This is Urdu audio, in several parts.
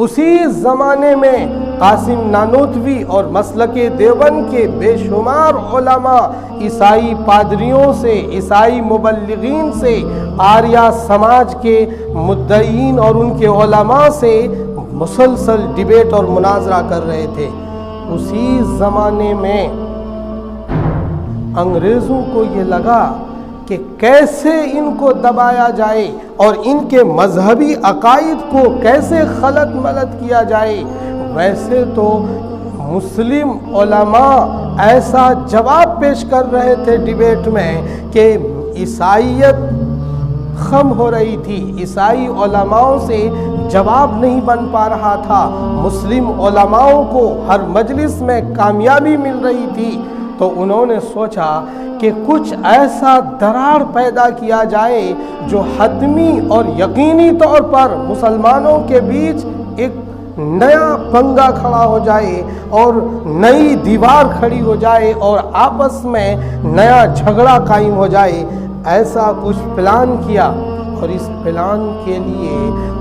اسی زمانے میں قاسم نانوتوی اور مسلک دیوبند کے بے شمار علماء عیسائی پادریوں سے، عیسائی مبلغین سے، آریہ سماج کے مدعین اور ان کے علماء سے مسلسل ڈیبیٹ اور مناظرہ کر رہے تھے۔ اسی زمانے میں انگریزوں کو یہ لگا کہ کیسے ان کو دبایا جائے اور ان کے مذہبی عقائد کو کیسے خلط ملط کیا جائے۔ ویسے تو مسلم علماء ایسا جواب پیش کر رہے تھے ڈیبیٹ میں کہ عیسائیت خم ہو رہی تھی، عیسائی علماء سے جواب نہیں بن پا رہا تھا، مسلم علماء کو ہر مجلس میں کامیابی مل رہی تھی۔ تو انہوں نے سوچا کہ کچھ ایسا دراڑ پیدا کیا جائے جو حتمی اور یقینی طور پر مسلمانوں کے بیچ ایک نیا پنگا کھڑا ہو جائے اور نئی دیوار کھڑی ہو جائے اور آپس میں نیا جھگڑا قائم ہو جائے۔ ایسا کچھ پلان کیا، اور اس پلان کے لیے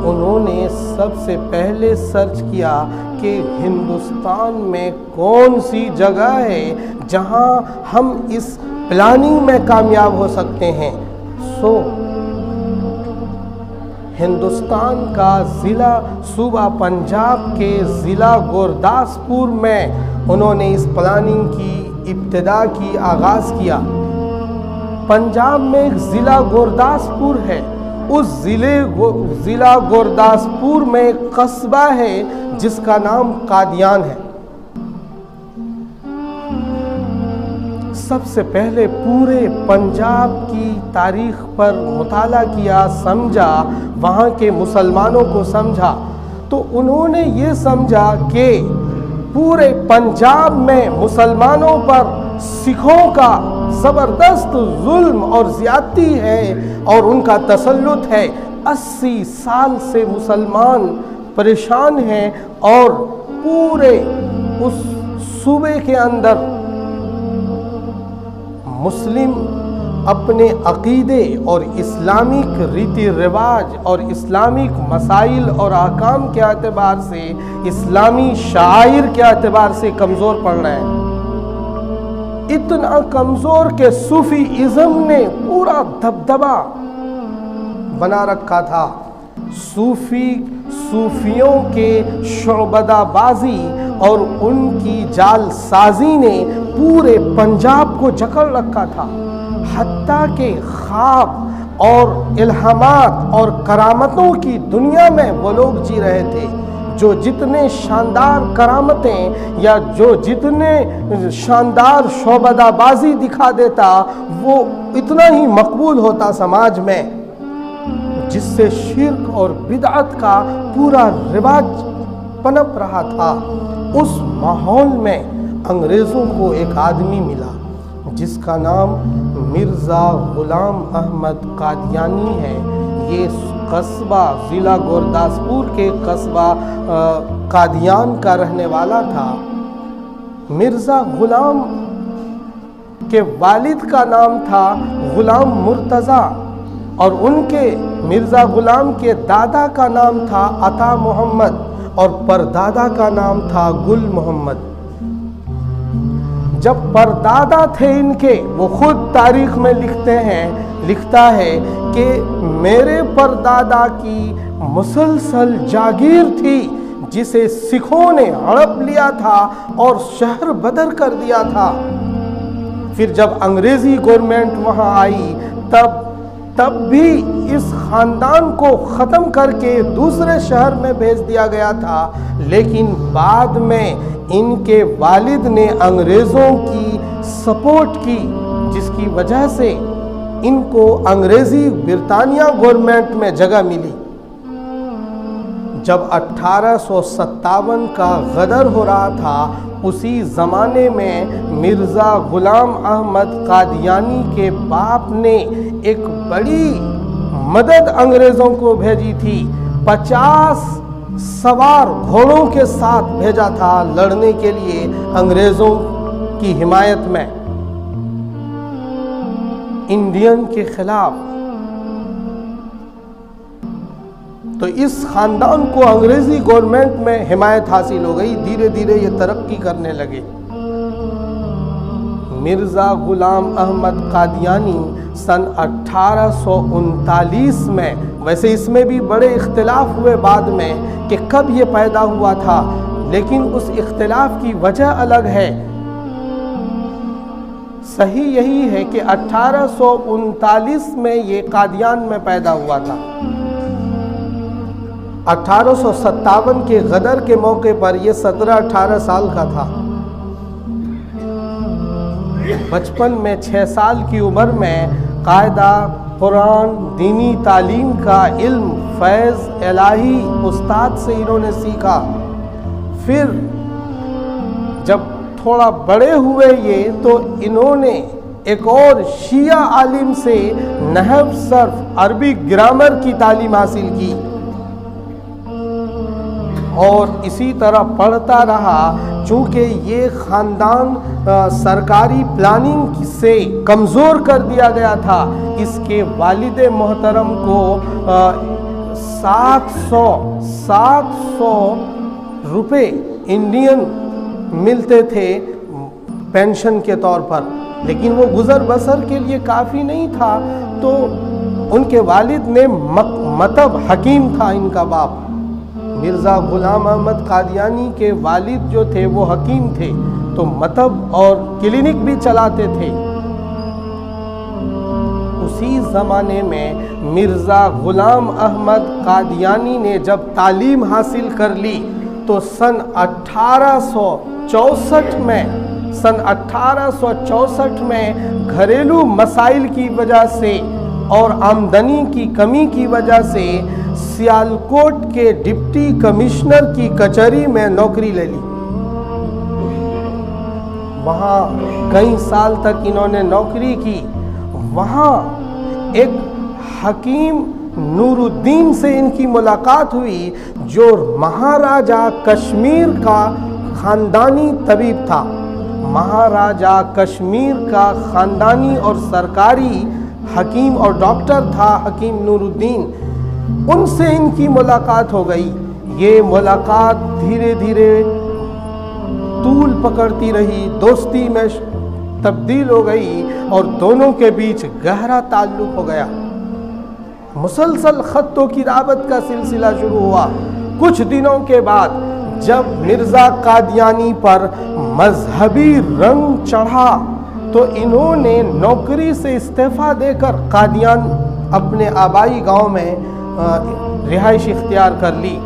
انہوں نے سب سے پہلے سرچ کیا کہ ہندوستان میں کون سی جگہ ہے جہاں ہم اس پلاننگ میں کامیاب ہو سکتے ہیں۔ ہندوستان کا ضلع صوبہ پنجاب کے ضلع گورداسپور میں انہوں نے اس پلاننگ کی ابتدا کی، آغاز کیا۔ پنجاب میں ایک ضلع گورداسپور ہے، اس ضلع گورداسپور میں ایک قصبہ ہے جس کا نام قادیان ہے۔ سب سے پہلے پورے پنجاب کی تاریخ پر مطالعہ کیا، سمجھا، وہاں کے مسلمانوں کو سمجھا، تو انہوں نے یہ سمجھا کہ پورے پنجاب میں مسلمانوں پر سکھوں کا زبردست ظلم اور زیادتی ہے اور ان کا تسلط ہے۔ 80 سال سے مسلمان پریشان ہیں اور پورے اس صوبے کے اندر مسلم اپنے عقیدے اور اسلامک ریتی رواج اور اسلامک مسائل اور احکام کے اعتبار سے، اسلامی شعائر کے اعتبار سے کمزور پڑ رہے ہیں۔ اتنا کمزور کہ صوفی ازم نے پورا دبدبہ بنا رکھا تھا۔ صوفیوں کے شعبدہ بازی اور ان کی جال سازی نے پورے پنجاب کو جکڑ رکھا تھا، حتیٰ کہ خواب اور الہامات اور کرامتوں کی دنیا میں وہ لوگ جی رہے تھے جو جتنے شاندار کرامتیں یا جو جتنے شاندار شعبدہ بازی دکھا دیتا وہ اتنا ہی مقبول ہوتا سماج میں، جس سے شرک اور بدعت کا پورا رواج پنپ رہا تھا۔ اس ماحول میں انگریزوں کو ایک آدمی ملا جس کا نام مرزا غلام احمد قادیانی ہے۔ یہ قصبہ ضلع گورداسپور کے قصبہ قادیان کا رہنے والا تھا۔ مرزا غلام کے والد کا نام تھا غلام مرتضیٰ اور ان کے مرزا غلام کے دادا کا نام تھا عطا محمد اور پردادا کا نام تھا گل محمد۔ جب پردادا تھے ان کے، وہ خود تاریخ میں لکھتا ہے کہ میرے پردادا کی مسلسل جاگیر تھی جسے سکھوں نے ہڑپ لیا تھا اور شہر بدر کر دیا تھا۔ پھر جب انگریزی گورنمنٹ وہاں آئی تب بھی اس خاندان کو ختم کر کے دوسرے شہر میں بھیج دیا گیا تھا، لیکن بعد میں ان کے والد نے انگریزوں کی سپورٹ کی، جس کی وجہ سے ان کو انگریزی برطانیہ گورنمنٹ میں جگہ ملی۔ جب 1857 کا غدر ہو رہا تھا، اسی زمانے میں مرزا غلام احمد قادیانی کے باپ نے ایک بڑی مدد انگریزوں کو بھیجی تھی، 50 سوار گھوڑوں کے ساتھ بھیجا تھا لڑنے کے لیے انگریزوں کی حمایت میں انڈین کے خلاف۔ تو اس خاندان کو انگریزی گورنمنٹ میں حمایت حاصل ہو گئی، دھیرے دھیرے یہ ترقی کرنے لگے۔ مرزا غلام احمد قادیانی سن 1839 میں، ویسے اس میں بھی بڑے اختلاف ہوئے بعد میں کہ کب یہ پیدا ہوا تھا، لیکن اس اختلاف کی وجہ الگ ہے۔ صحیح یہی ہے کہ 1839 میں یہ قادیان میں پیدا ہوا تھا۔ 1857 کے غدر کے موقع پر یہ 17-18 سال کا تھا۔ بچپن میں 6 سال کی عمر میں قاعدہ قرآن، دینی تعلیم کا علم فیض الہی استاد سے انہوں نے سیکھا۔ پھر جب تھوڑا بڑے ہوئے یہ تو انہوں نے ایک اور شیعہ عالم سے نحو صرف عربی گرامر کی تعلیم حاصل کی، اور اسی طرح پڑھتا رہا۔ چونکہ یہ خاندان سرکاری پلاننگ سے کمزور کر دیا گیا تھا، اس کے والد محترم کو 700 روپے انڈین ملتے تھے پینشن کے طور پر، لیکن وہ گزر بسر کے لیے کافی نہیں تھا، تو ان کے والد نے مطب حکیم تھا ان کا باپ۔ مرزا غلام احمد قادیانی کے والد جو تھے وہ حکیم تھے، تو مطب اور کلینک بھی چلاتے تھے۔ اسی زمانے میں مرزا غلام احمد قادیانی نے جب تعلیم حاصل کر لی تو سن 1864 میں گھریلو مسائل کی وجہ سے اور آمدنی کی کمی کی وجہ سے سیالکوٹ کے ڈپٹی کمشنر کی کچہری میں نوکری لے لی۔ وہاں کئی سال تک انہوں نے نوکری کی۔ وہاں ایک حکیم نور الدین سے ان کی ملاقات ہوئی، جو مہاراجہ کشمیر کا خاندانی طبیب تھا۔ مہاراجہ کشمیر کا خاندانی اور سرکاری حکیم اور ڈاکٹر تھا حکیم نور الدین۔ ان سے ان کی ملاقات ہو گئی۔ یہ ملاقات دھیرے دھیرے طول پکڑتی رہی، دوستی میں تبدیل ہو گئی اور دونوں کے بیچ گہرا تعلق ہو گیا۔ مسلسل خط و کتابت کا سلسلہ شروع ہوا۔ کچھ دنوں کے بعد جب مرزا قادیانی پر مذہبی رنگ چڑھا تو انہوں نے نوکری سے استعفیٰ دے کر قادیان اپنے آبائی گاؤں میں رہائش اختیار کر لی،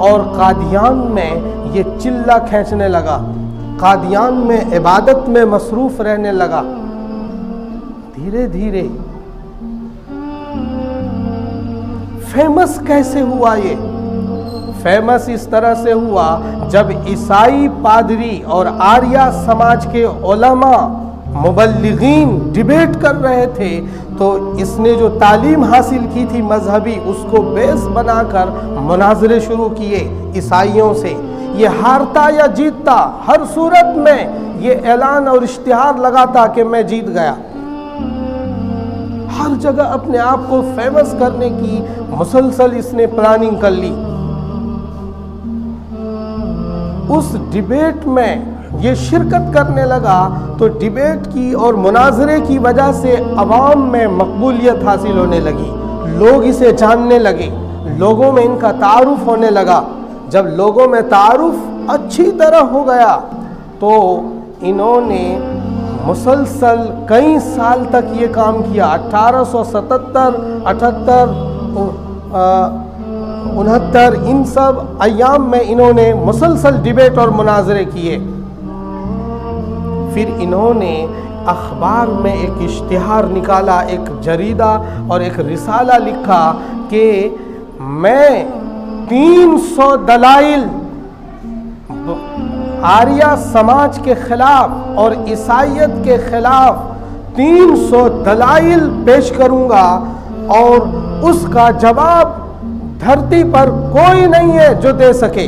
اور قادیان میں یہ چلہ کھینچنے لگا، قادیان میں عبادت میں مصروف رہنے لگا۔ دھیرے دھیرے فیمس کیسے ہوا؟ یہ فیمس اس طرح سے ہوا جب عیسائی پادری اور آریہ سماج کے علماء مبلغین ڈیبیٹ کر رہے تھے، تو اس نے جو تعلیم حاصل کی تھی مذہبی، اس کو بیس بنا کر مناظرے شروع کیے عیسائیوں سے۔ یہ ہارتا یا جیتتا، ہر صورت میں یہ اعلان اور اشتہار لگاتا کہ میں جیت گیا۔ ہر جگہ اپنے آپ کو فیمس کرنے کی مسلسل اس نے پلاننگ کر لی۔ اس ڈیبیٹ میں یہ شرکت کرنے لگا تو ڈیبیٹ کی اور مناظرے کی وجہ سے عوام میں مقبولیت حاصل ہونے لگی، لوگ اسے جاننے لگے، لوگوں میں ان کا تعارف ہونے لگا۔ جب لوگوں میں تعارف اچھی طرح ہو گیا تو انہوں نے مسلسل کئی سال تک یہ کام کیا۔ 1877، 78، 69 ان سب ایام میں انہوں نے مسلسل ڈیبیٹ اور مناظرے کیے۔ پھر انہوں نے اخبار میں ایک اشتہار نکالا، ایک جریدہ اور ایک رسالہ لکھا کہ میں 300 دلائل آریہ سماج کے خلاف اور عیسائیت کے خلاف 300 دلائل پیش کروں گا، اور اس کا جواب دھرتی پر کوئی نہیں ہے جو دے سکے۔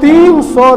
300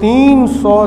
300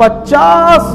50